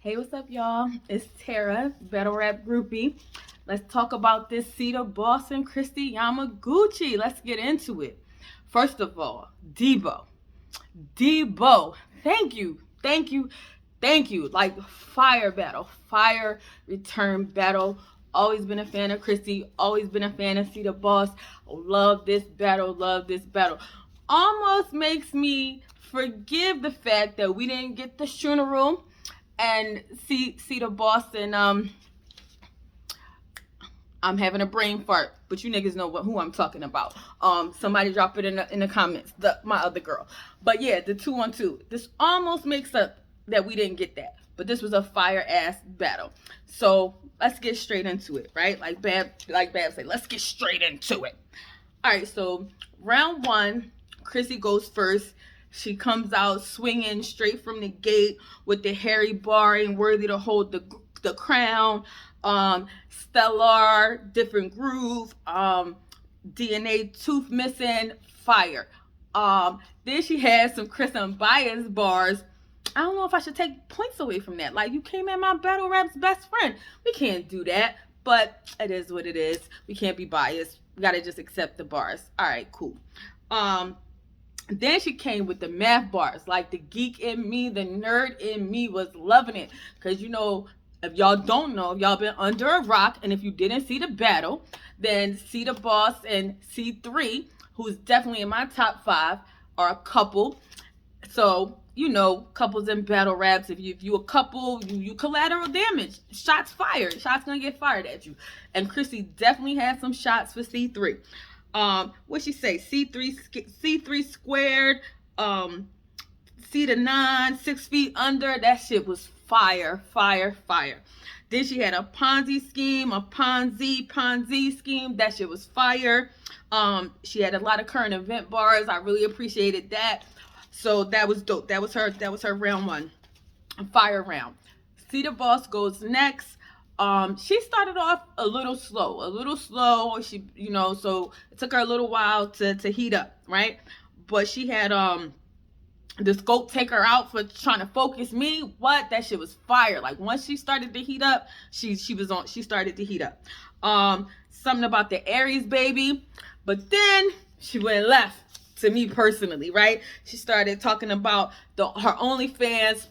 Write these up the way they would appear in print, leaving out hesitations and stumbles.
Hey, what's up, y'all? It's Tara, Battle Rap Groupie. Let's talk about this Cedar Boss and Krissy Yamagucci. Let's get into it. First of all, Debo, thank you. Like, fire battle, fire return battle. Always been a fan of Krissy, always been a fan of Cedar Boss. Love this battle, love this battle. Almost makes me forgive the fact that we didn't get the funeral and see the boss and I'm having a brain fart, but you niggas know who I'm talking about. Somebody drop it in the comments. My other girl, but yeah, the 2-on-2. This almost makes up that we didn't get that, but this was a fire ass battle. So let's get straight into it, right? Like Bab say, let's get straight into it. All right, so round one, Krissy goes first. She comes out swinging straight from the gate with the hairy bar, ain't worthy to hold the crown. Stellar, different groove. DNA tooth missing, fire. Then she had some Chris Unbiased bars. I don't know if I should take points away from that. Like, you came at my battle rap's best friend. We can't do that, but it is what it is. We can't be biased. We gotta just accept the bars. All right, cool. Then she came with the math bars. Like, the geek in me, the nerd in me was loving it. Because, you know, if y'all don't know, if y'all been under a rock, and if you didn't see the battle, then Cedar Boss and C3, who's definitely in my top 5, are a couple. So, you know, couples in battle raps, if you a couple, you collateral damage. Shots fired. Shots gonna get fired at you. And Krissy definitely had some shots for C3. What she say? C3 squared, C to 9, 6 feet under. That shit was fire. Then she had a Ponzi scheme, a Ponzi scheme. That shit was fire. She had a lot of current event bars. I really appreciated that. So that was dope. That was her round one. Fire round. Cedar Boss goes next. She started off a little slow. She, you know, so it took her a little while to heat up, right? But she had the scope take her out for trying to focus me. What? That shit was fire. Like, once she started to heat up, she started to heat up. Something about the Aries baby, but then she went left to me personally, right? She started talking about her OnlyFans.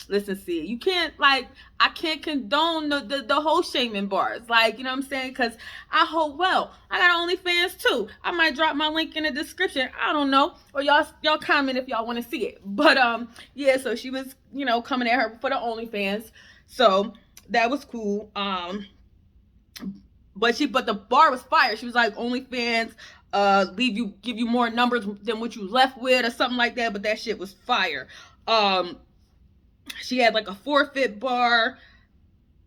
Listen, see, you can't, like, I can't condone the whole shaming bars, like, you know what I'm saying? Because I hope, well, I got OnlyFans too. I might drop my link in the description. I don't know, or y'all comment if y'all want to see it. But yeah, so she was, you know, coming at her for the OnlyFans, so that was cool. But the bar was fire. She was like, OnlyFans give you more numbers than what you left with, or something like that. But that shit was fire. She had like a forfeit bar,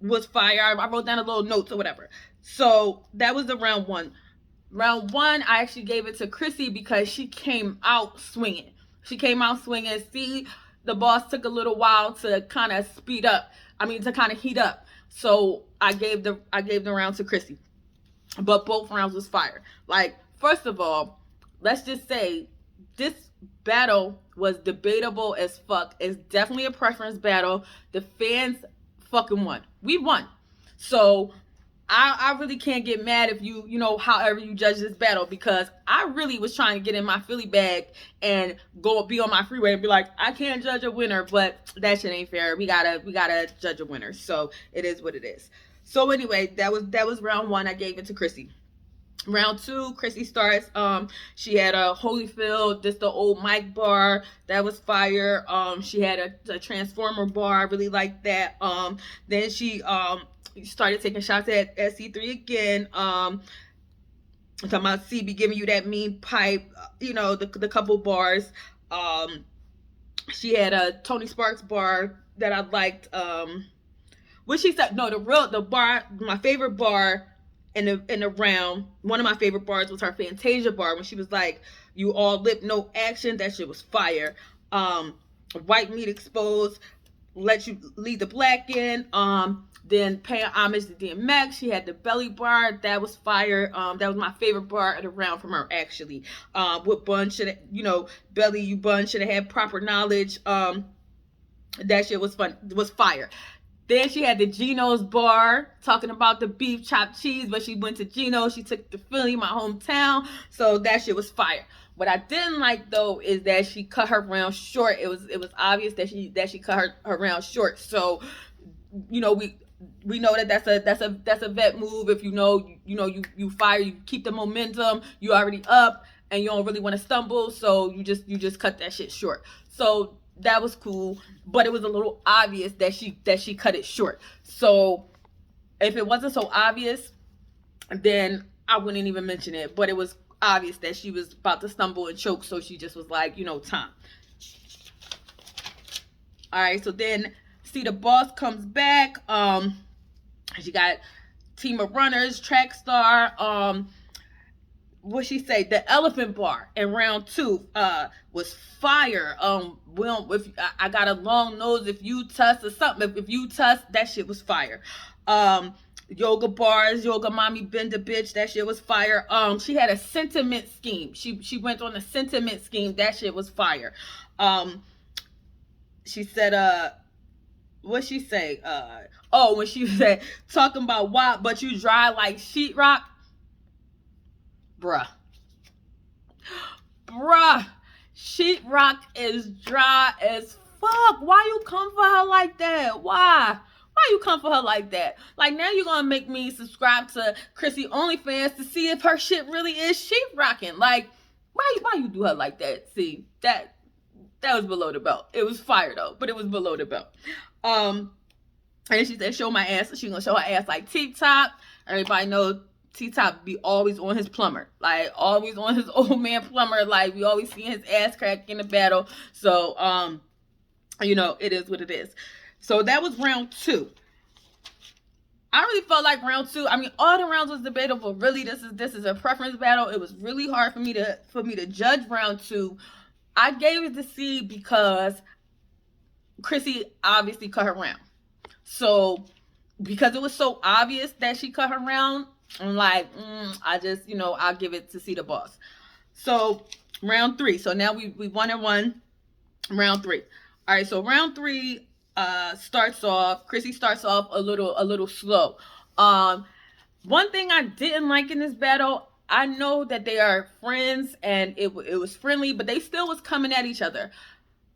was fire. I wrote down a little notes or whatever. So that was the round one. Round one, I actually gave it to Krissy because she came out swinging. See, the boss took a little while to kind of to kind of heat up. So I gave the round to Krissy. But both rounds was fire. Like, first of all, let's just say this battle was debatable as fuck. It's definitely a preference battle. The fans fucking won. We won. So I really can't get mad if you know, however you judge this battle, because I really was trying to get in my Philly bag and go be on my freeway and be like, I can't judge a winner, but that shit ain't fair. We gotta judge a winner. So it is what it is. So anyway, that was round one. I gave it to Krissy. Round two, Krissy starts. She had a Holyfield, just the old mic bar. That was fire. She had a Transformer bar. I really liked that. Then she started taking shots at C3 again. I'm talking about CB giving you that mean pipe. You know, the couple bars. She had a Tony Sparks bar that I liked. What she said? No, the bar. My favorite bar in the round, one of my favorite bars was her Fantasia bar when she was like, "You all lip, no action." That shit was fire. White meat exposed, let you lead the black in. Then paying homage to DMX, she had the belly bar. That was fire. That was my favorite bar of the round from her, actually. What Bun should have, you know, Belly, you Bun should have had proper knowledge. That shit was fun. Was fire. Then she had the Geno's bar talking about the beef chopped cheese, but she went to Geno's. She took to Philly, my hometown. So that shit was fire. What I didn't like though is that she cut her round short. It was obvious that she cut her round short. So, you know, we know that that's a vet move. If you fire, you keep the momentum. You already up, and you don't really want to stumble. So you just cut that shit short. So that was cool, but it was a little obvious that she cut it short. So if it wasn't so obvious, then I wouldn't even mention it. But it was obvious that she was about to stumble and choke, so she just was like, time. All right, so then see the boss comes back. She got team of runners, track star. What she say? The elephant bar in round 2 was fire. If I got a long nose, if you tuss or something, if you tuss, that shit was fire. Yoga bars, yoga mommy bend a bitch, that shit was fire. She had a sentiment scheme. She went on a sentiment scheme. That shit was fire. She said, what she say? When she said talking about WAP, but you dry like sheetrock. Bruh, sheetrock is dry as fuck. Why you come for her like that? Why you come for her like that? Like, now you're gonna make me subscribe to Krissy OnlyFans to see if her shit really is sheetrocking. Like, why you do her like that? See, that was below the belt. It was fire though, but it was below the belt. And she said, show my ass. She gonna show her ass like T-Top. Everybody knows T-Top be always on his plumber. Like, always on his old man plumber. Like, we always see his ass crack in the battle. So, it is what it is. So that was round 2. I really felt like round 2. I mean, all the rounds was debatable. Really, this is a preference battle. It was really hard for me to judge round 2. I gave it to C because Krissy obviously cut her round. So because it was so obvious that she cut her round, I'm like, I just, I'll give it to C the boss. So round 3. So now we 1-1. Round 3. All right. So round 3 starts off. Krissy starts off a little slow. One thing I didn't like in this battle, I know that they are friends and it was friendly, but they still was coming at each other.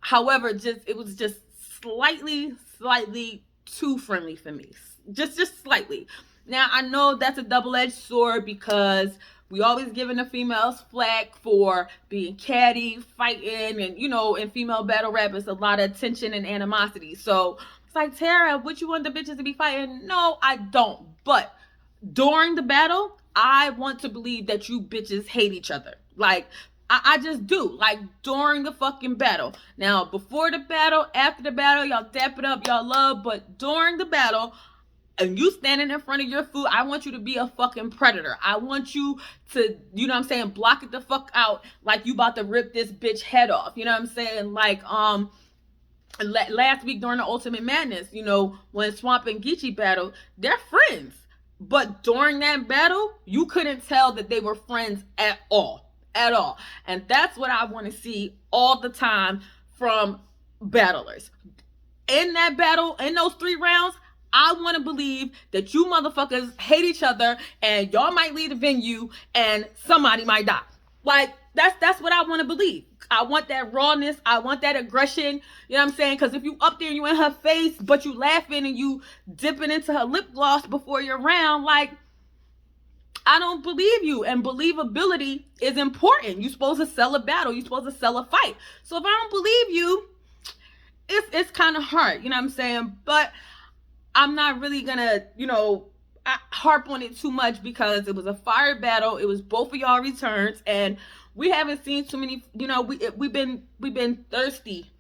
However, it was just slightly too friendly for me. Just slightly. Now, I know that's a double-edged sword because we always giving the females flack for being catty, fighting, and, in female battle rap, it's a lot of tension and animosity. So it's like, Tara, would you want the bitches to be fighting? No, I don't. But during the battle, I want to believe that you bitches hate each other. Like, I just do. Like, during the fucking battle. Now, before the battle, after the battle, y'all dap it up, y'all love. But during the battle, and you standing in front of your food, I want you to be a fucking predator. I want you to, block it the fuck out like you about to rip this bitch head off. You know what I'm saying? Like, last week during the Ultimate Madness, when Swamp and Geechee battled, they're friends. But during that battle, you couldn't tell that they were friends at all. And that's what I want to see all the time from battlers. In that battle, in those 3 rounds, I want to believe that you motherfuckers hate each other and y'all might leave the venue and somebody might die. Like, that's what I want to believe. I want that rawness. I want that aggression. You know what I'm saying? Because if you up there and you in her face, but you laughing and you dipping into her lip gloss before your round, like, I don't believe you. And believability is important. You're supposed to sell a battle. You're supposed to sell a fight. So if I don't believe you, it's kind of hard. You know what I'm saying? But I'm not really gonna, harp on it too much because it was a fire battle. It was both of y'all returns, and we haven't seen too many. We've been thirsty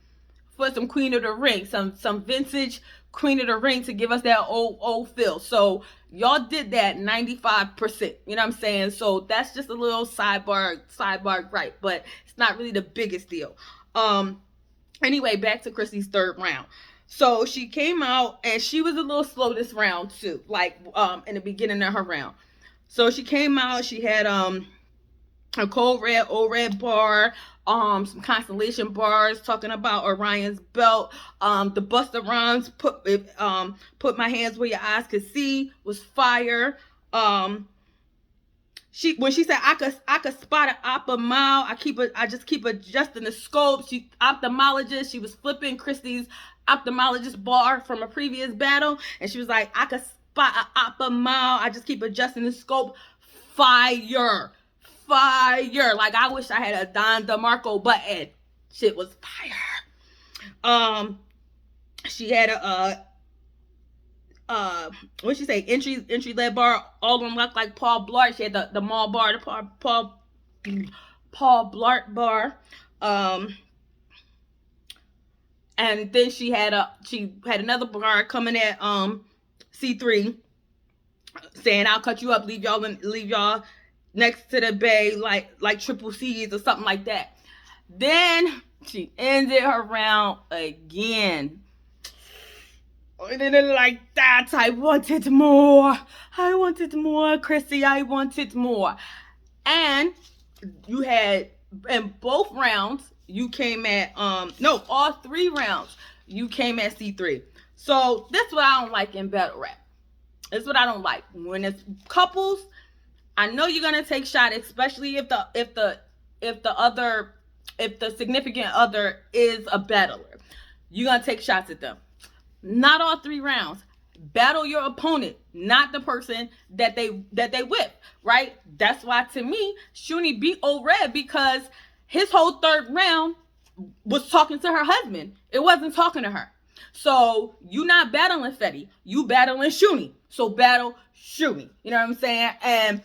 for some Queen of the Ring, some vintage Queen of the Ring to give us that old feel. So y'all did that 95%. You know what I'm saying? So that's just a little sidebar gripe, but it's not really the biggest deal. Anyway, back to Krissy's 3rd round. So she came out and she was a little slow this round too, like in the beginning of her round. So she came out, she had a cold red, old red bar. some constellation bars talking about Orion's belt. The Busta Rhymes put my hands where your eyes could see was fire. When she said I could spot an op a mile, I just keep adjusting the scope. She ophthalmologist. She was flipping Krissy's ophthalmologist bar from a previous battle, and she was like, I could spot an op a mile. I just keep adjusting the scope. Fire. Like, I wish I had a Don DeMarco button. Shit was fire. She had what'd she say? Entry lead bar, all unlocked like Paul Blart. She had the mall bar, the Paul Blart bar. And then she had another bar coming at C3 saying, I'll cut you up, leave y'all next to the bay like triple C's or something like that. Then she ended her round again. And then like that, I wanted more, Krissy, I wanted more. And you had, in both rounds, you came at, all 3 rounds, you came at C3. So that's what I don't like in battle rap. That's what I don't like. When it's couples, I know you're gonna take shots, especially if the significant other is a battler. You're gonna take shots at them. Not all 3 rounds. Battle your opponent, not the person that they whip, right? That's why, to me, Shuni beat Old Red, because his whole 3rd round was talking to her husband. It wasn't talking to her. So you not battling Fetty, you battling Shuni. So battle Shuni. You know what I'm saying? And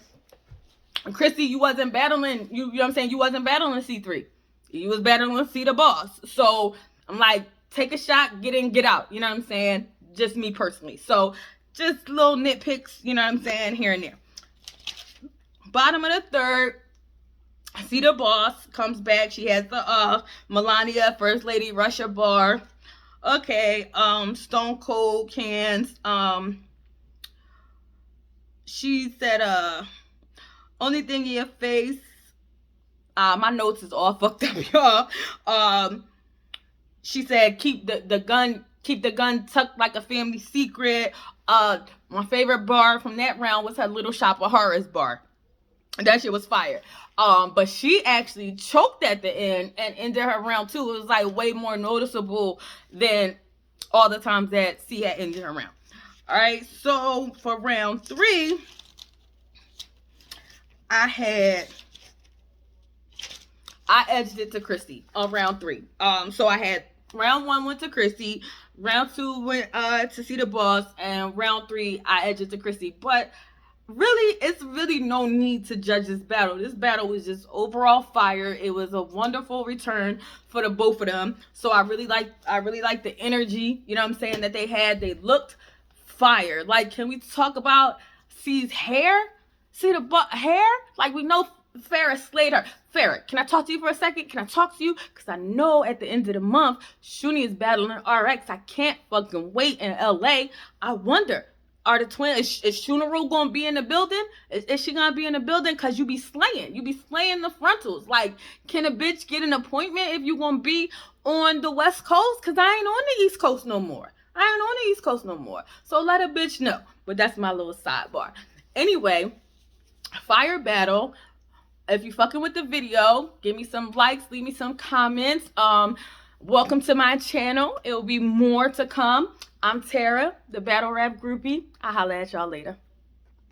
Krissy, you wasn't battling, you know what I'm saying? You wasn't battling C3. You was battling C the Boss. So I'm like, take a shot, get in, get out. You know what I'm saying? Just me personally. So just little nitpicks, you know what I'm saying, here and there. Bottom of the 3rd, C the Boss comes back. She has the Melania First Lady Russia bar. Okay, Stone Cold cans. She said, only thing in your face. My notes is all fucked up, y'all. She said, keep the gun tucked like a family secret. My favorite bar from that round was her Little Shop of Horrors bar. That shit was fire. But she actually choked at the end and ended her round 2. It was like way more noticeable than all the times that C had ended her round. All right, so for round 3, I edged it to Krissy on round 3. So I had round 1 went to Krissy, round 2 went to C the Boss, and round 3 I edged it to Krissy. But really, it's really no need to judge this battle. This battle was just overall fire. It was a wonderful return for the both of them. So I really like the energy, you know what I'm saying, that they had. They looked fire. Like, can we talk about C's hair? See the hair? Like, we know Farrah slayed her. Farrah, can I talk to you for a second? Can I talk to you? Because I know at the end of the month, Shuni is battling RX. I can't fucking wait in LA. I wonder, are the twins, is Shunaroo going to be in the building? Is she going to be in the building? Because you be slaying. You be slaying the frontals. Like, can a bitch get an appointment if you going to be on the West Coast? Because I ain't on the East Coast no more. So let a bitch know. But that's my little sidebar. Anyway, fire battle. If you fucking with the video, give me some likes, leave me some comments. Welcome to my channel. It will be more to come. I'm Tara, the battle rap groupie. I'll holla at y'all later.